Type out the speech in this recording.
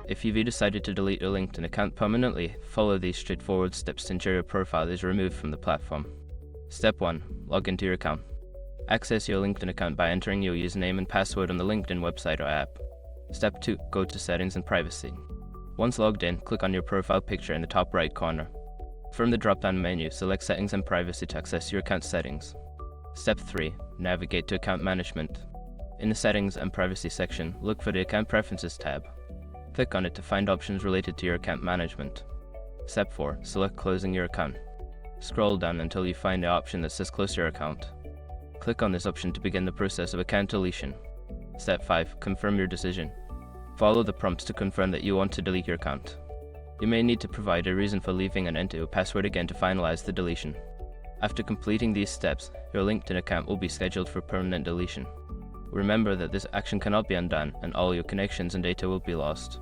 If you've decided to delete your LinkedIn account permanently, follow these straightforward steps to ensure your profile is removed from the platform. Step 1. Log into your account. Access your LinkedIn account by entering your username and password on the LinkedIn website or app. Step 2. Go to Settings and Privacy. Once logged in, click on your profile picture in the top right corner. From the drop-down menu, select Settings and Privacy to access your account settings. Step 3. Navigate to Account Management. In the Settings and Privacy section, look for the Account Preferences tab. Click on it to find options related to your account management. Step 4. Select Closing your account. Scroll down until you find the option that says Close your account. Click on this option to begin the process of account deletion. Step 5. Confirm your decision. Follow the prompts to confirm that you want to delete your account. You may need to provide a reason for leaving and enter your password again to finalize the deletion. After completing these steps, your LinkedIn account will be scheduled for permanent deletion. Remember that this action cannot be undone and all your connections and data will be lost.